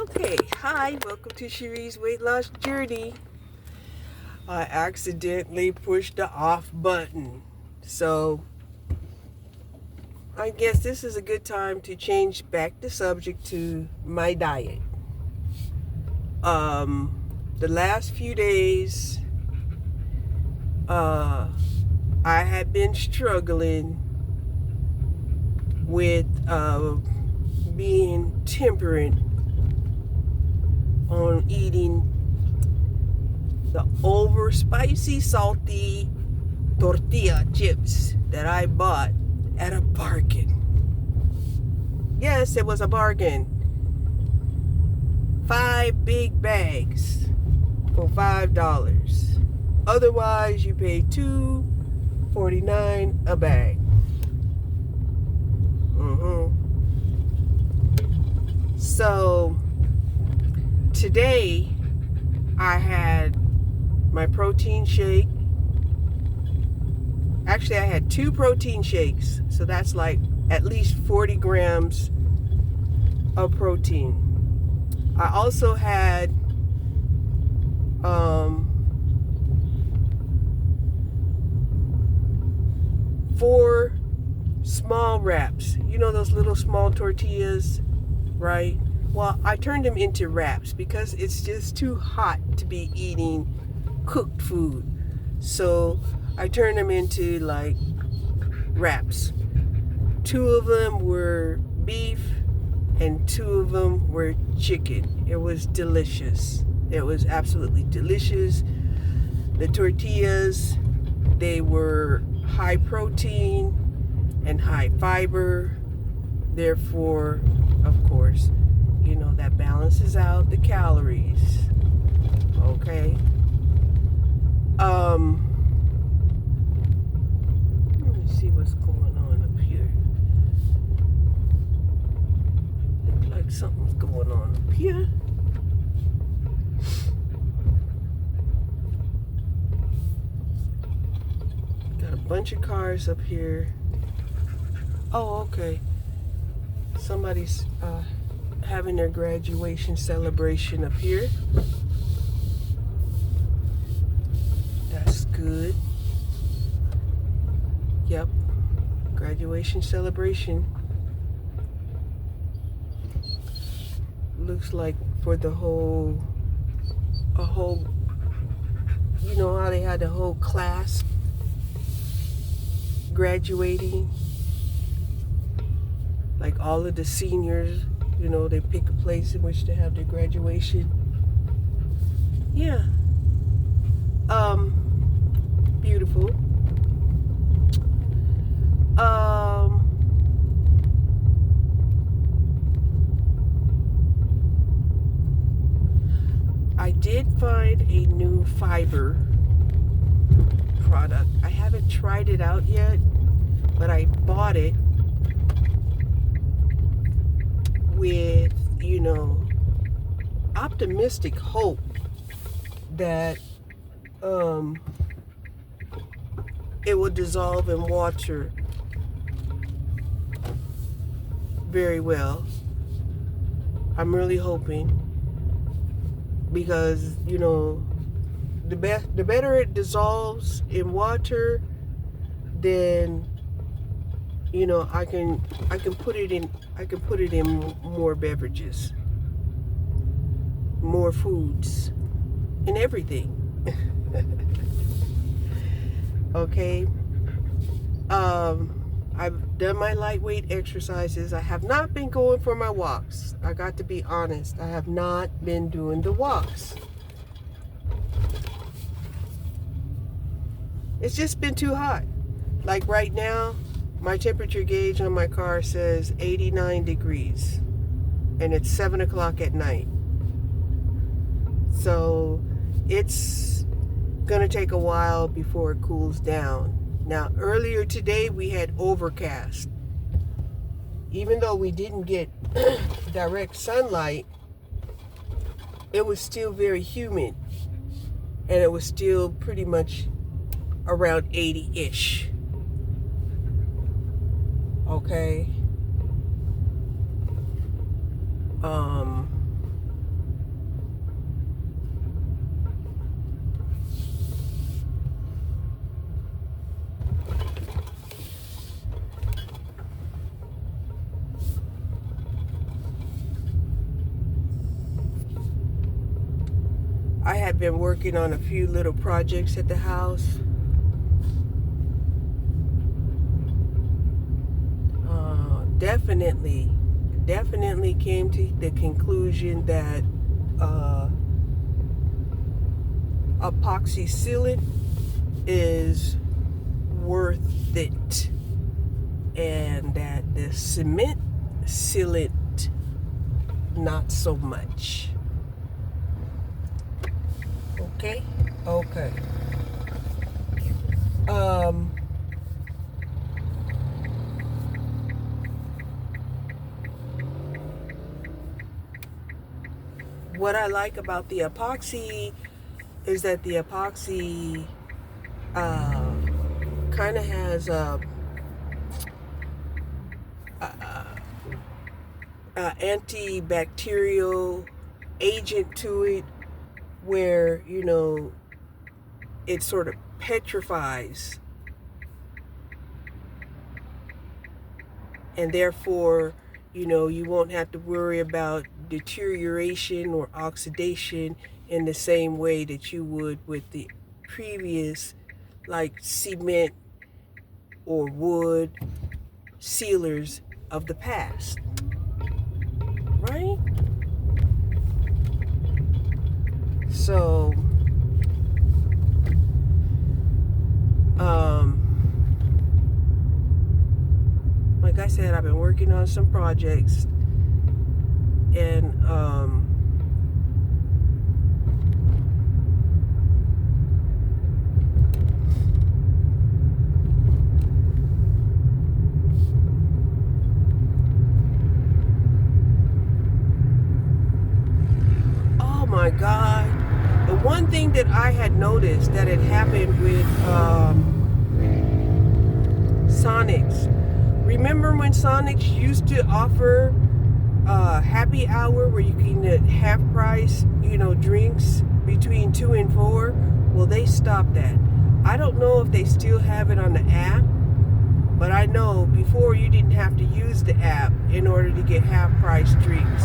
Okay, hi, welcome to Cherie's weight loss journey. I accidentally pushed the off button. So, I guess this is a good time to change back the subject to my diet. The last few days, I had been struggling with being temperate on eating the over spicy, salty tortilla chips that I bought at a bargain. Yes, it was a bargain. 5 big bags for $5. Otherwise, you pay $2.49 a bag. So today I had my protein shake. Actually, I had 2 protein shakes, so that's like at least 40 grams of protein. I also had 4 small wraps. You know those little small tortillas, right? Well, I turned them into wraps because it's just too hot to be eating cooked food. So I turned them into like wraps. 2 of them were beef and 2 of them were chicken. It was delicious. It was absolutely delicious. The tortillas, they were high protein and high fiber. Therefore, of course, you know, that balances out the calories. Okay. Let me see what's going on up here. Looks like something's going on up here. Got a bunch of cars up here. Oh, okay. Somebody's having their graduation celebration up here. That's good. Yep. Graduation celebration. Looks like for the whole, you know how they had the whole class graduating? Like all of the seniors, you know, they pick a place in which to have their graduation. Yeah. Beautiful. I did find a new fiber product. I haven't tried it out yet, but I bought it with, you know, optimistic hope that it will dissolve in water very well. I'm really hoping, because, you know, the better it dissolves in water, then, you know, I can put it in more beverages, more foods, and everything. Okay. I've done my lightweight exercises. I have not been going for my walks. I got to be honest. I have not been doing the walks. It's just been too hot. Like right now, my temperature gauge on my car says 89 degrees. And it's 7 o'clock at night. So it's gonna take a while before it cools down. Now, earlier today we had overcast. Even though we didn't get direct sunlight, it was still very humid. And it was still pretty much around 80-ish. Okay. I have been working on a few little projects at the house. Definitely came to the conclusion that epoxy sealant is worth it, and that the cement sealant not so much. Okay. What I like about the epoxy is that the epoxy kind of has a antibacterial agent to it, where it sort of petrifies, and therefore you won't have to worry about deterioration or oxidation in the same way that you would with the previous, like cement or wood sealers of the past, right? So like I said, I've been working on some projects, and oh my God, the one thing that I had noticed that had happened with Sonics. Remember when Sonics used to offer happy hour where you can get half price, drinks between 2 and 4? Well, they stopped that. I don't know if they still have it on the app, but I know before you didn't have to use the app in order to get half price drinks.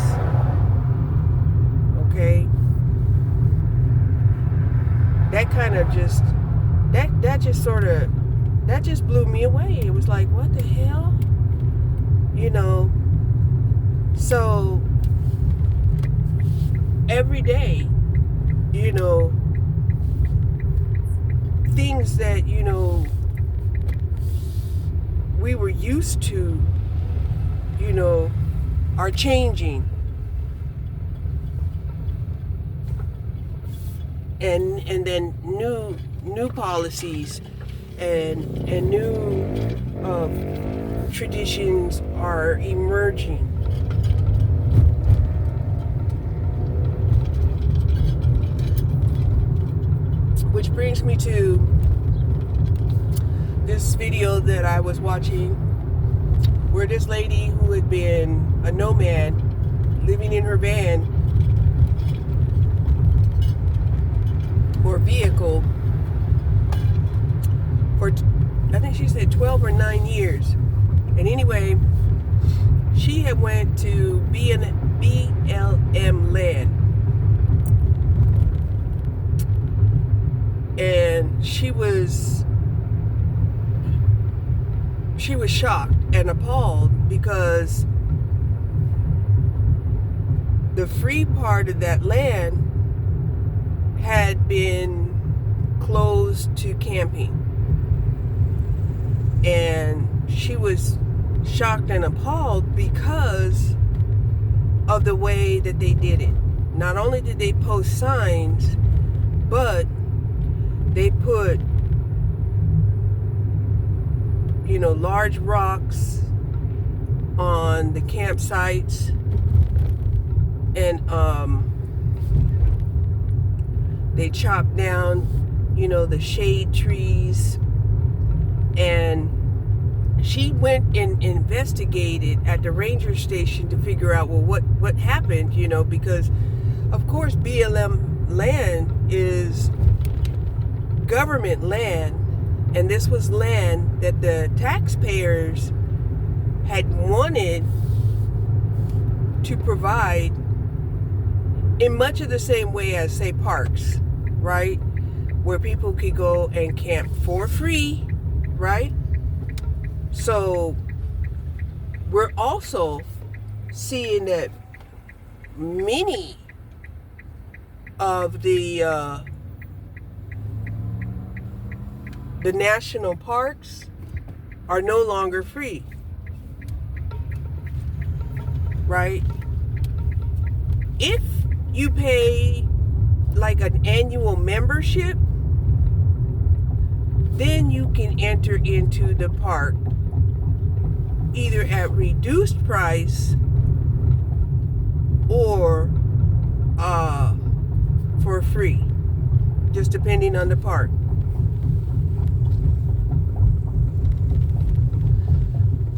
Okay? That kind of just, that just blew me away. It was like, what the hell? So every day, things that, we were used to, are changing. And then new policies and new traditions are emerging. Which brings me to this video that I was watching, where this lady who had been a nomad living in her van or vehicle for, I think she said 12 or 9 years. And anyway, she had went to BLM land. And she was shocked and appalled because the free part of that land had been closed to camping. And she was shocked and appalled because of the way that they did it. Not only did they post signs, but they put, large rocks on the campsites, and they chopped down, the shade trees. And she went and investigated at the ranger station to figure out, well, what happened, because of course BLM land is government land, and this was land that the taxpayers had wanted to provide in much of the same way as, say, parks, right? Where people could go and camp for free, right? So we're also seeing that many of the national parks are no longer free, right? If you pay like an annual membership, then you can enter into the park either at reduced price or for free, just depending on the park.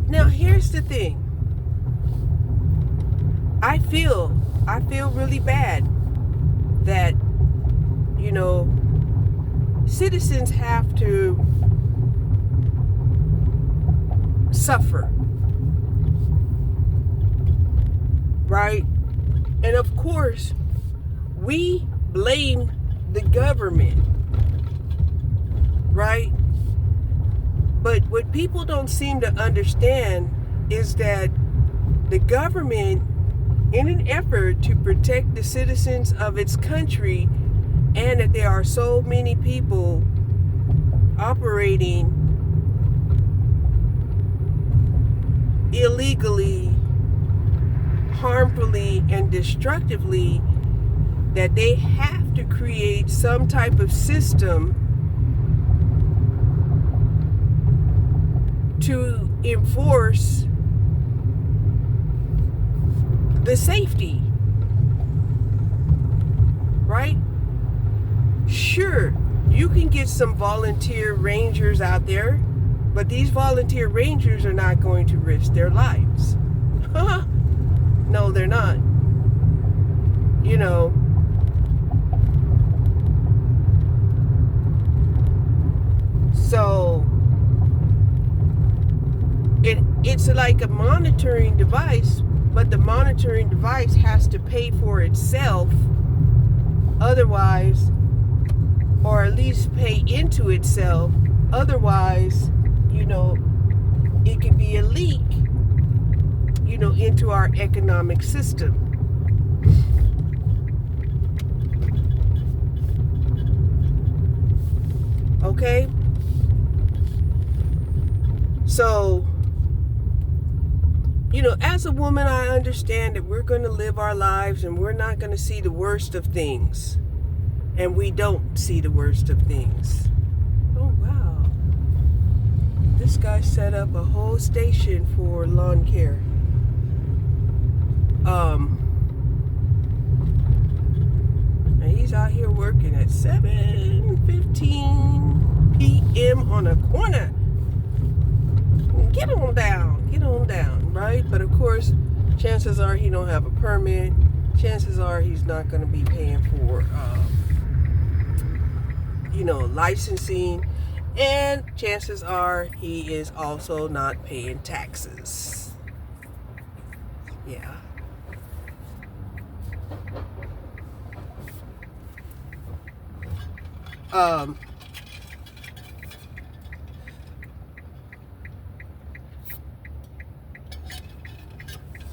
Now here's the thing. I feel really bad that, you know, citizens have to suffer, right? And of course, we blame the government, right? But what people don't seem to understand is that the government, in an effort to protect the citizens of its country, and that there are so many people operating illegally, harmfully, and destructively, that they have to create some type of system to enforce the safety, right? Sure, you can get some volunteer rangers out there, but these volunteer rangers are not going to risk their lives. No, they're not. You know, so it's like a monitoring device, but the monitoring device has to pay for itself, otherwise, or at least pay into itself, otherwise, you know, it could be a leak, you know, into our economic system. Okay? So, you know, as a woman, I understand that we're going to live our lives and we're not going to see the worst of things. And we don't see the worst of things. Oh, wow. This guy set up a whole station for lawn care. And he's out here working at 7:15 p.m. on a corner. Get on down, right? But of course, chances are he don't have a permit. Chances are he's not going to be paying for, you know, licensing. And chances are he is also not paying taxes. Yeah.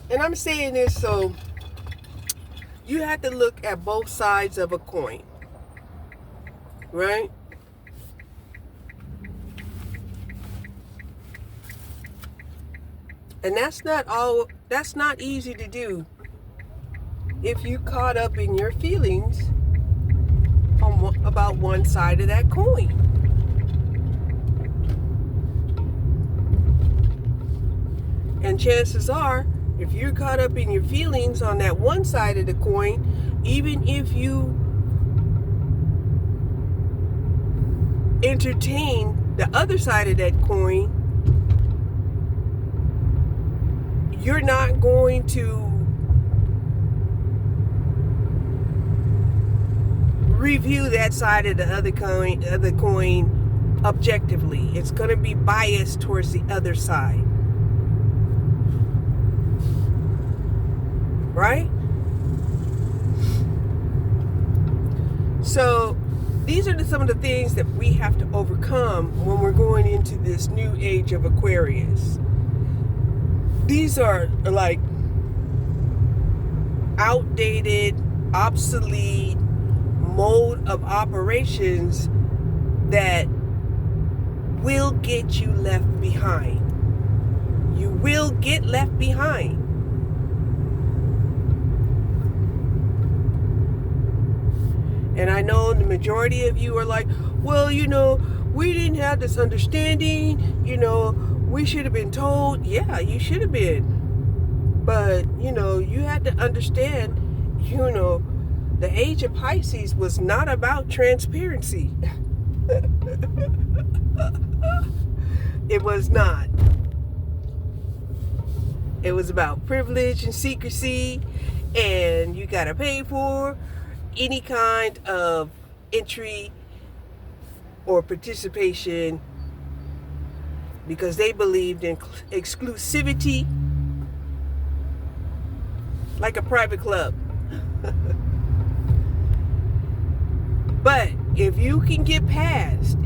And I'm saying this so you have to look at both sides of a coin, right? And that's not easy to do if you caught up in your feelings about one side of that coin. And chances are, if you're caught up in your feelings on that one side of the coin, even if you entertain the other side of that coin, you're not going to review that side of the other coin objectively. It's going to be biased towards the other side. Right? So these are some of the things that we have to overcome when we're going into this new age of Aquarius. These are like outdated, obsolete mode of operations that will get you left behind. You will get left behind. And I know the majority of you are like, well, we didn't have this understanding, we should have been told. Yeah, you should have been. But, you had to understand, the age of Pisces was not about transparency. It was not. It was about privilege and secrecy, and you got to pay for any kind of entry or participation because they believed in exclusivity, like a private club. But if you can get past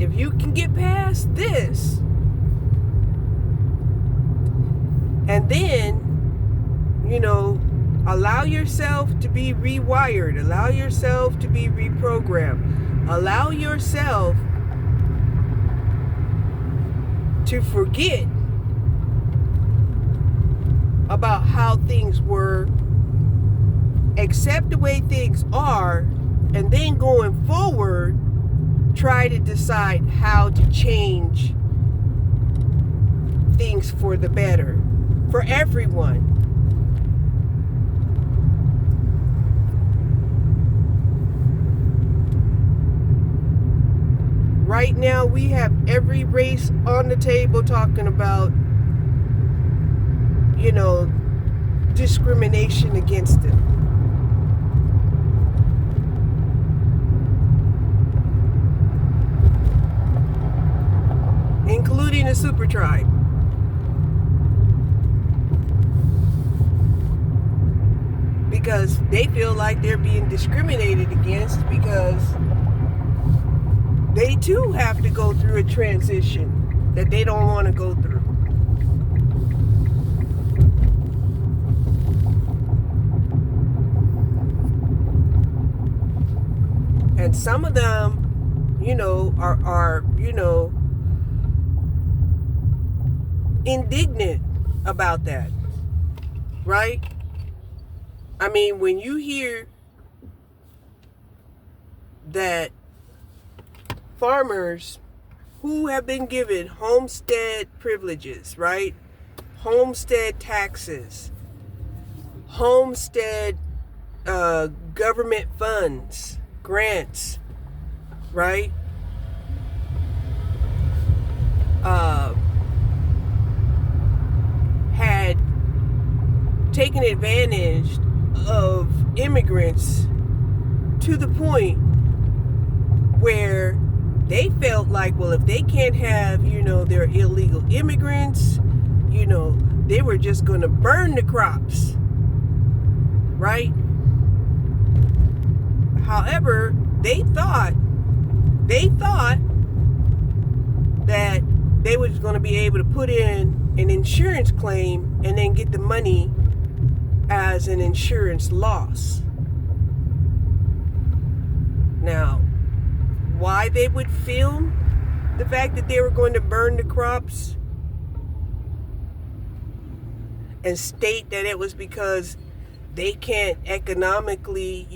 this, and then, allow yourself to be rewired, allow yourself to be reprogrammed, allow yourself to forget about how things were, accept the way things are, and then going forward, try to decide how to change things for the better, for everyone. Right now, we have every race on the table talking about, discrimination against it. Including the super tribe. Because they feel like they're being discriminated against because they too have to go through a transition that they don't want to go through. And some of them, are indignant about that, right? I mean, when you hear that farmers who have been given homestead privileges, right? Homestead taxes, homestead government funds, grants, right? Had taken advantage of immigrants to the point where they felt like, well, if they can't have, their illegal immigrants, they were just going to burn the crops, right? However, they thought that they was going to be able to put in an insurance claim and then get the money as an insurance loss. Now, why they would film the fact that they were going to burn the crops and state that it was because they can't economically,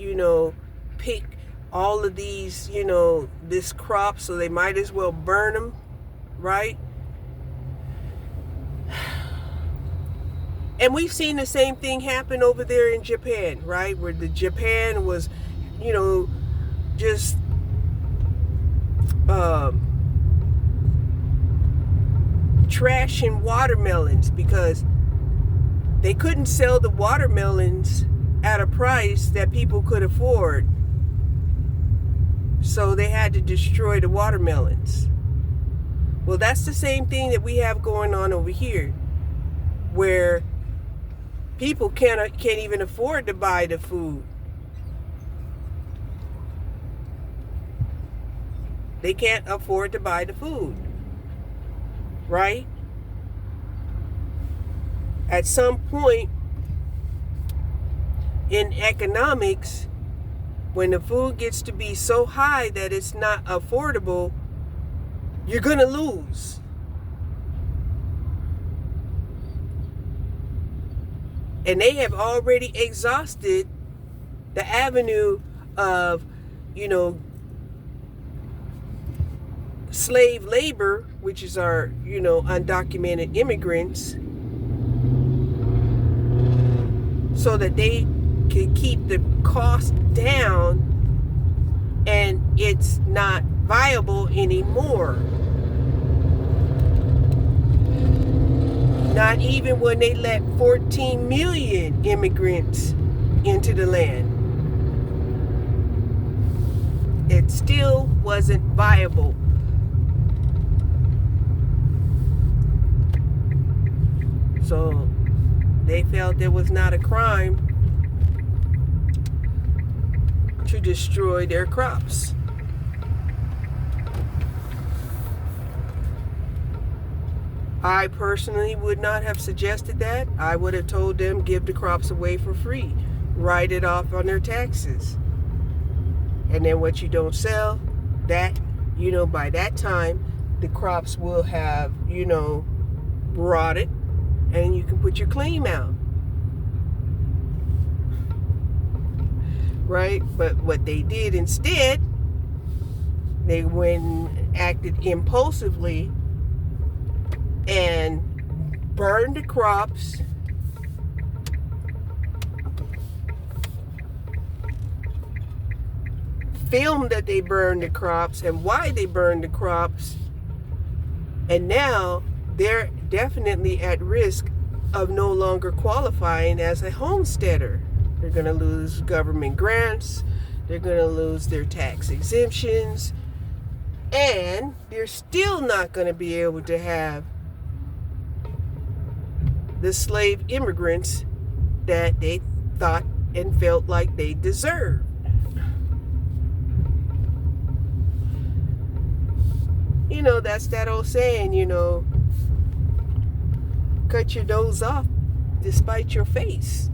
pick all of these, this crop, so they might as well burn them, right? And we've seen the same thing happen over there in Japan, right? Where Japan was, just trashing watermelons because they couldn't sell the watermelons at a price that people could afford. So they had to destroy the watermelons. Well, that's the same thing that we have going on over here, where people can't even afford to buy the food. They can't afford to buy the food, right? At some point in economics, when the food gets to be so high that it's not affordable, you're going to lose. And they have already exhausted the avenue of, slave labor, which is our, undocumented immigrants, so that they can keep the cost down and it's not viable anymore. Not even when they let 14 million immigrants into the land. It still wasn't viable. So they felt it was not a crime to destroy their crops. I personally would not have suggested that. I would have told them give the crops away for free. Write it off on their taxes. And then what you don't sell, that, by that time, the crops will have, rotted, and you can put your claim out. Right? But what they did instead, they went and acted impulsively and burned the crops, filmed that they burned the crops and why they burned the crops, and now they're definitely at risk of no longer qualifying as a homesteader. They're going to lose government grants, they're going to lose their tax exemptions, and they're still not going to be able to have the slave immigrants that they thought and felt like they deserved. That's that old saying, cut your nose off despite your face.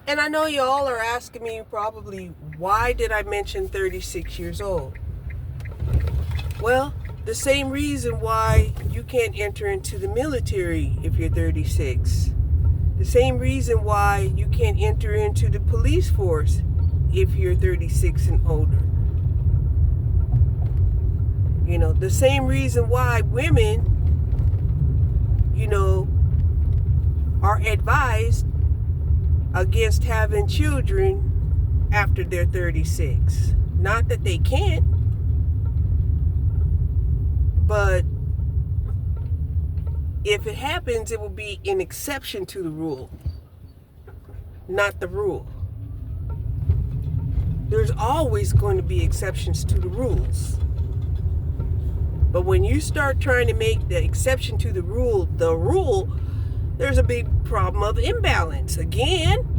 And I know y'all are asking me probably, why did I mention 36 years old? Well, the same reason why you can't enter into the military if you're 36. The same reason why you can't enter into the police force if you're 36 and older. The same reason why women, are advised against having children after they're 36. Not that they can't, but if it happens, it will be an exception to the rule, not the rule. There's always going to be exceptions to the rules. But when you start trying to make the exception to the rule, there's a big problem of imbalance again.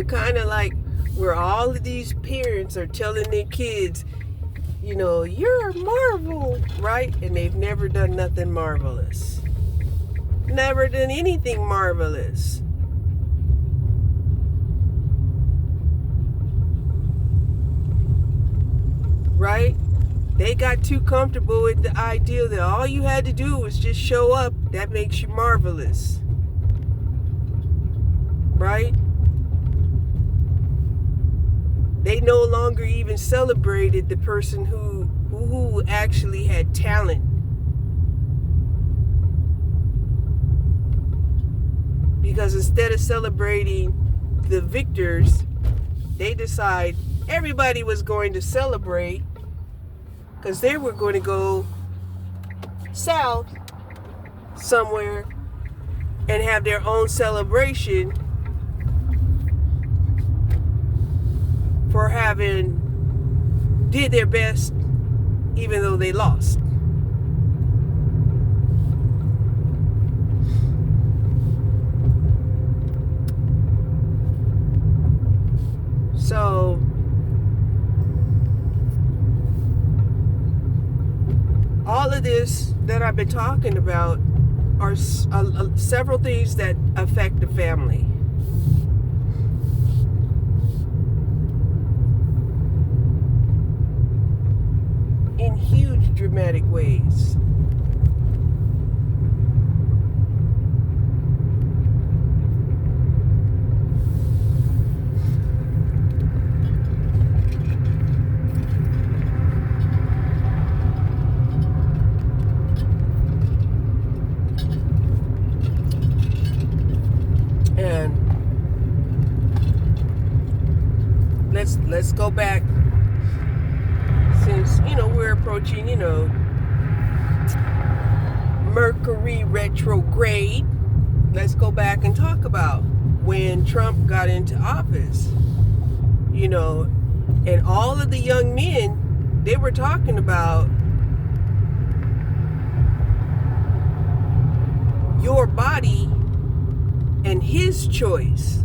Kind of like where all of these parents are telling their kids, you're a marvel, right? And they've never done nothing marvelous. Never done anything marvelous. Right? They got too comfortable with the idea that all you had to do was just show up. That makes you marvelous. Right? They no longer even celebrated the person who actually had talent Because instead of celebrating the victors, they decide everybody was going to celebrate because they were going to go south somewhere and have their own celebration for having did their best even though they lost. So all of this that I've been talking about are several things that affect the family. In huge dramatic ways. And let's go back, since we're approaching Mercury retrograde. Let's go back and talk about when Trump got into office, and all of the young men, they were talking about your body and his choice.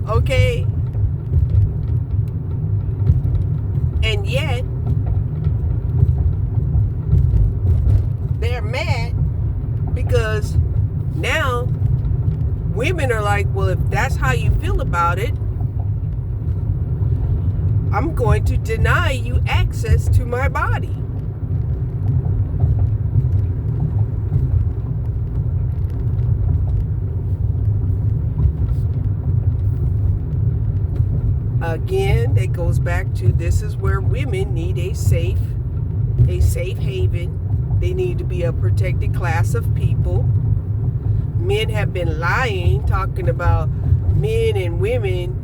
Okay? And yet, they're mad because now women are like, well, if that's how you feel about it, I'm going to deny you access to my body. Again, it goes back to, this is where women need a safe haven. They need to be a protected class of people. Men have been lying, talking about men and women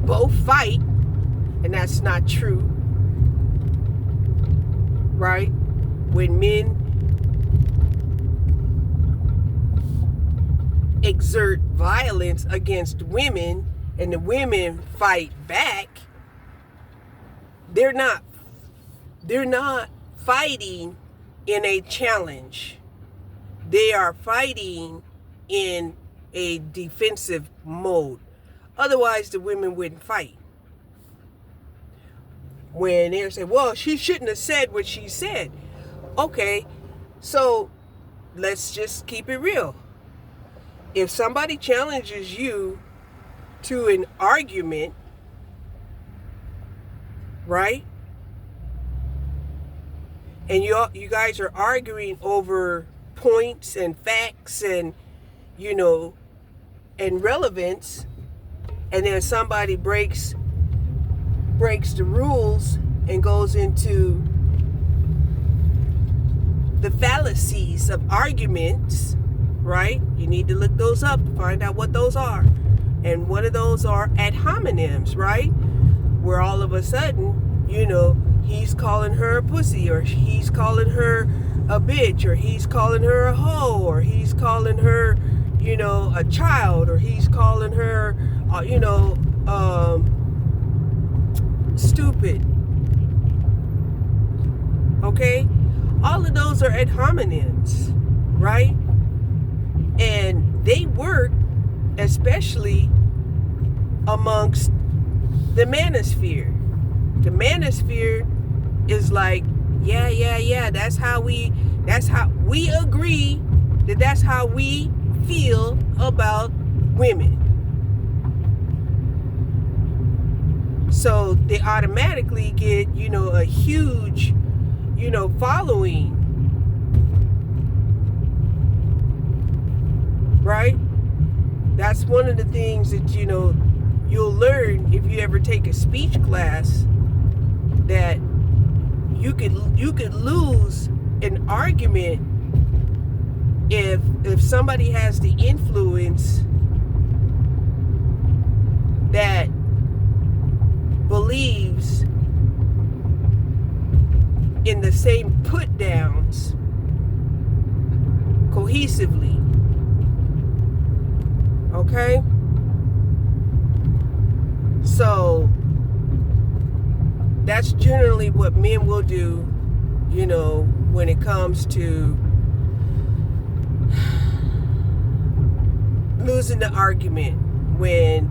both fight, and that's not true, right? When men exert violence against women and the women fight back, they're not fighting in a challenge. They are fighting in a defensive mode. Otherwise, the women wouldn't fight. When they're saying, well, she shouldn't have said what she said. Okay, so let's just keep it real. If somebody challenges you to an argument, right? And you guys are arguing over points and facts and, and relevance, and then somebody breaks the rules and goes into the fallacies of arguments, right? You need to look those up to find out what those are. And one of those are ad hominems, right? Where all of a sudden, he's calling her a pussy, or he's calling her a bitch, or he's calling her a hoe, or he's calling her, a child, or he's calling her, stupid. Okay? All of those are ad hominems, right? And they work especially amongst the manosphere. The manosphere is like, yeah, that's how we agree that's how we feel about women. So they automatically get, a huge, following. Right? That's one of the things that, you'll learn if you ever take a speech class, that you could lose an argument if somebody has the influence that believes in the same put downs cohesively. Okay? So that's generally what men will do, you know, when it comes to losing the argument. When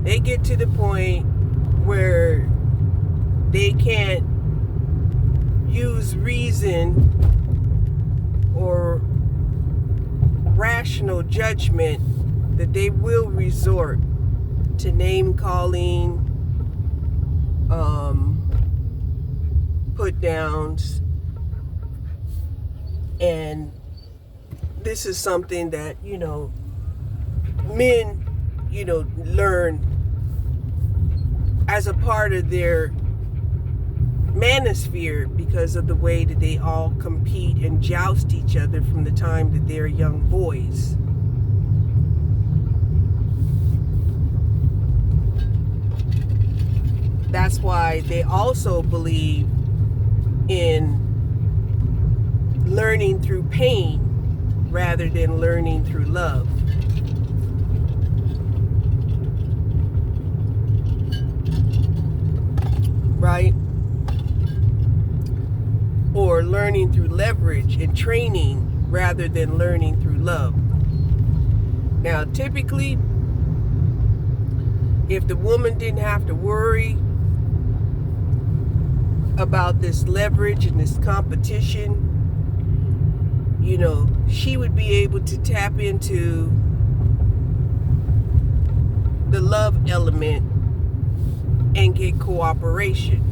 they get to the point where they can't use reason or rational judgment, that they will resort to name calling, put downs, and this is something that, you know, men, you know, learn as a part of their manosphere because of the way that they all compete and joust each other from the time that they're young boys. That's why they also believe in learning through pain rather than learning through love. Right? Or learning through leverage and training rather than learning through love. Now, typically, if the woman didn't have to worry about this leverage and this competition, you know, she would be able to tap into the love element and get cooperation.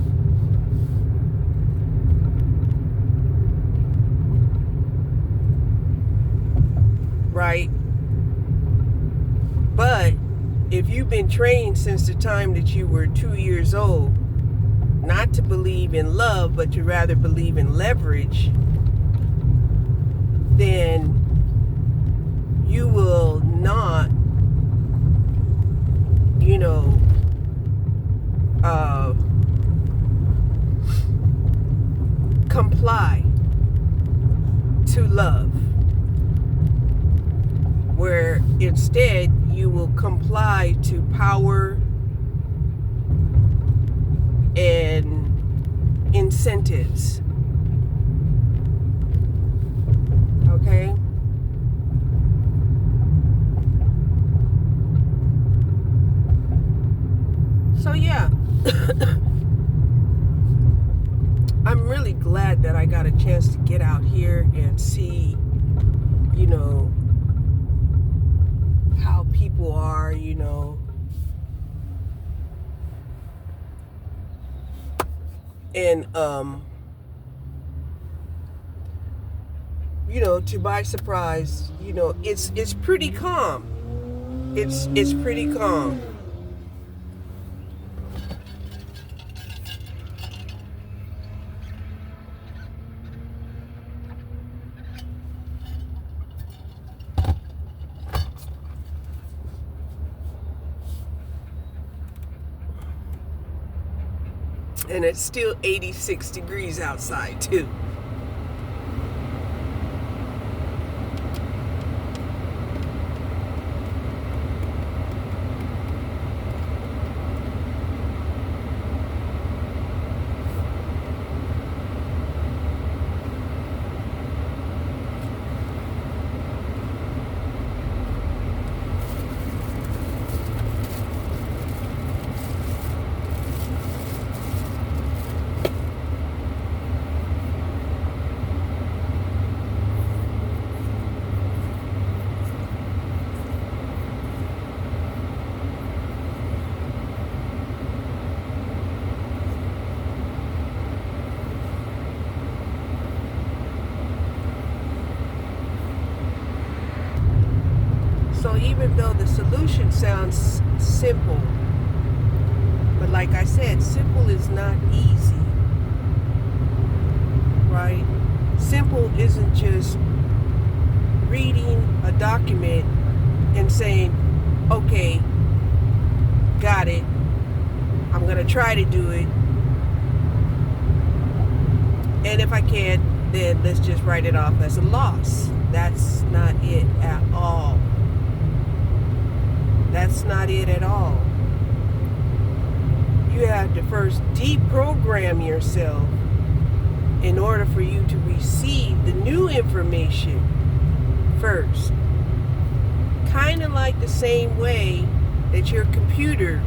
Right? But if you've been trained since the time that you were 2 years old not to believe in love, but to rather believe in leverage, then you will not, you know, comply to love, where instead you will comply to power and incentives. Okay? So yeah, I'm really glad that I got a chance to get out here and see, you know, how people are, you know, and you know, to my surprise, you know, it's pretty calm. It's pretty calm. And it's still 86 degrees outside too. So even though the solution sounds simple, but like I said, simple is not easy. right? Simple isn't just reading a document and saying, okay, got it, I'm going to try to do it, and if I can't, then let's just write it off as a loss. That's not it at all. That's not it at all. You have to first deprogram yourself in order for you to receive the new information first. Kind of like the same way that your computer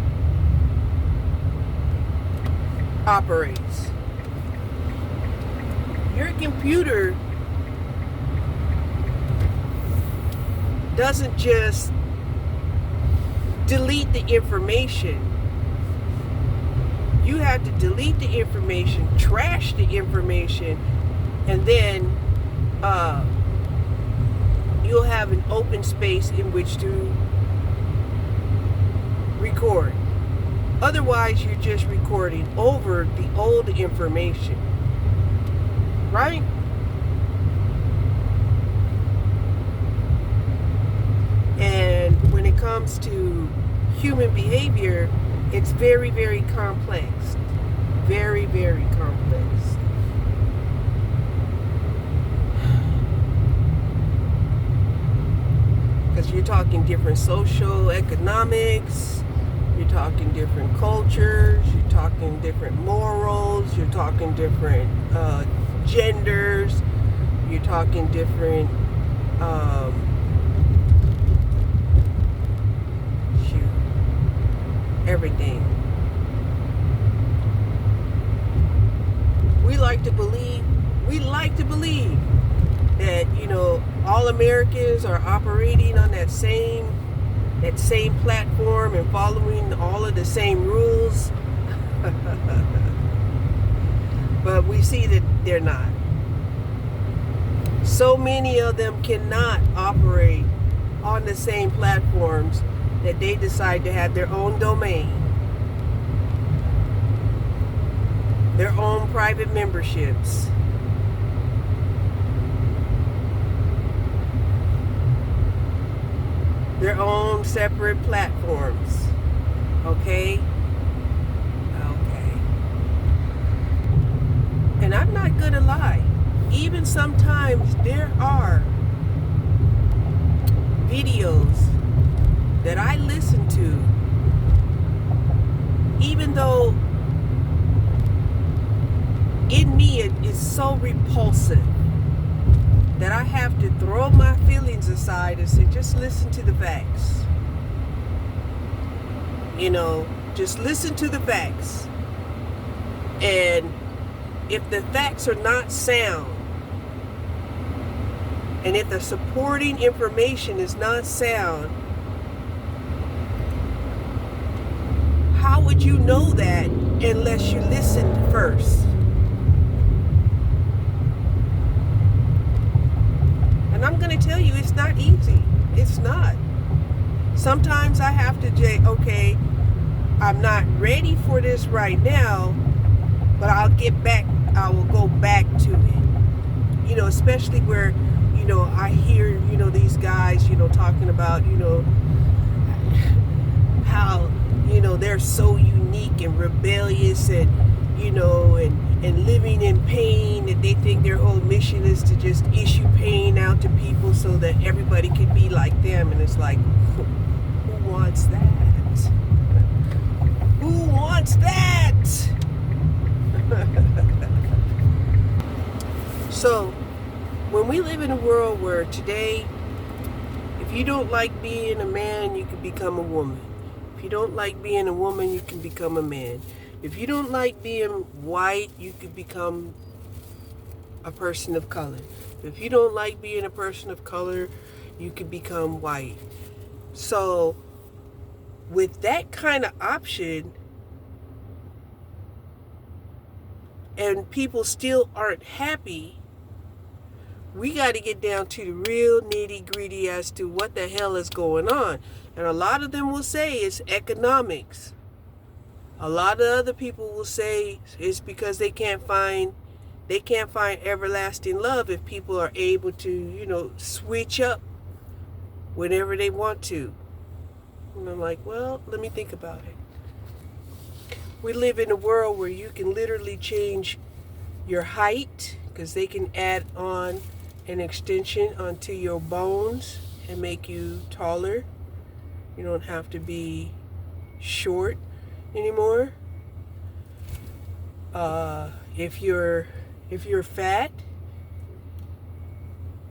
operates. Your computer doesn't just delete the information. You have to delete the information, trash the information, and then you'll have an open space in which to record. Otherwise, you're just recording over the old information, right? And when it comes to human behavior, it's very, very complex. Very, very complex. Because you're talking different social economics, you're talking different cultures, you're talking different morals, you're talking different genders, you're talking different everything. We like to believe that, you know, all Americans are operating on that same platform and following all of the same rules. But we see that they're not. So many of them cannot operate on the same platforms that they decide to have their own domain, their own private memberships, their own separate platforms. Okay? Okay. And I'm not gonna lie, even sometimes there are videos that I listen to, even though in me it is so repulsive that I have to throw my feelings aside and say, just listen to the facts. You know, just listen to the facts. And if the facts are not sound, and if the supporting information is not sound, how would you know that unless you listened first? And I'm going to tell you, it's not easy. It's not. Sometimes I have to say, okay, I'm not ready for this right now, but I will go back to it. You know, especially where, you know, I hear, you know, these guys, you know, talking about, you know, how, you know, they're so unique and rebellious and, you know, and living in pain, that they think their whole mission is to just issue pain out to people so that everybody can be like them. And it's like, who wants that? Who wants that? So, when we live in a world where today, if you don't like being a man, you can become a woman. If you don't like being a woman, you can become a man. If you don't like being white, you can become a person of color. If you don't like being a person of color, you can become white. So, with that kind of option, and people still aren't happy, we got to get down to the real nitty-gritty as to what the hell is going on. And a lot of them will say it's economics. A lot of other people will say it's because they can't find They can't find everlasting love if people are able to, switch up whenever they want to. And I'm like, well, let me think about it. We live in a world where you can literally change your height, because they can add on an extension onto your bones and make you taller. You don't have to be short anymore. If you're fat,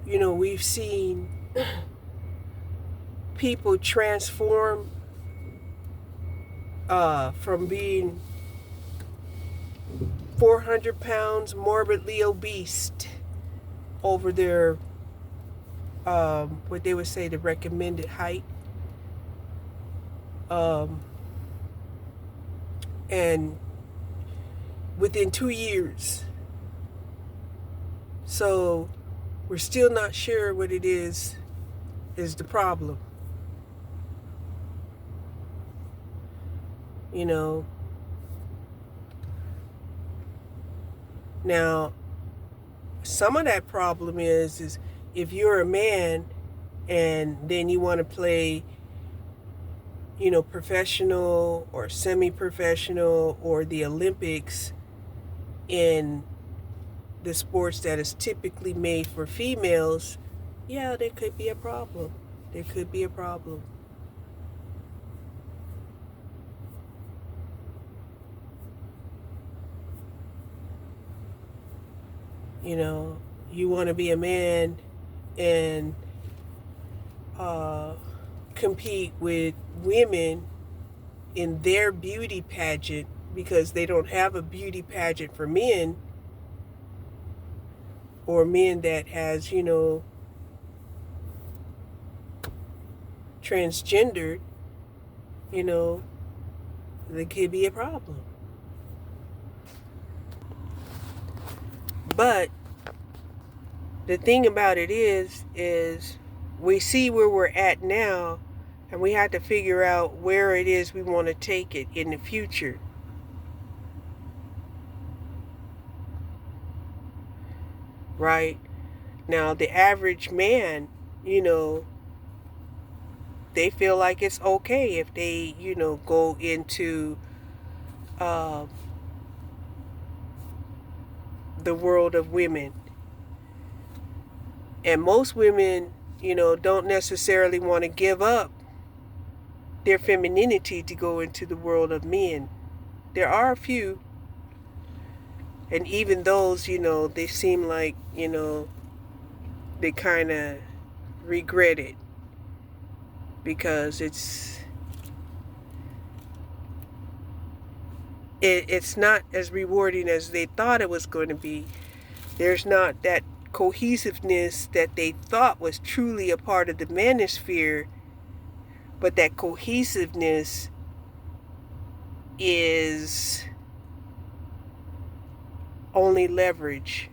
we've seen people transform from being 400 pounds morbidly obese over their what they would say the recommended height, and within 2 years. So we're still not sure what it is the problem. Now, some of that problem is if you're a man and then you want to play, professional or semi-professional or the Olympics in the sports that is typically made for females, yeah, there could be a problem. There could be a problem. You want to be a man and compete with women in their beauty pageant, because they don't have a beauty pageant for men, or men that has, transgendered, there could be a problem. But the thing about it is we see where we're at now, and we have to figure out where it is we want to take it in the future. Right? Now, the average man, they feel like it's okay if they, go into the world of women. And most women, don't necessarily want to give up their femininity to go into the world of men. There are a few, and even those, they seem like, they kind of regret it, because it's not as rewarding as they thought it was going to be. There's not that cohesiveness that they thought was truly a part of the manosphere, but that cohesiveness is only leverage.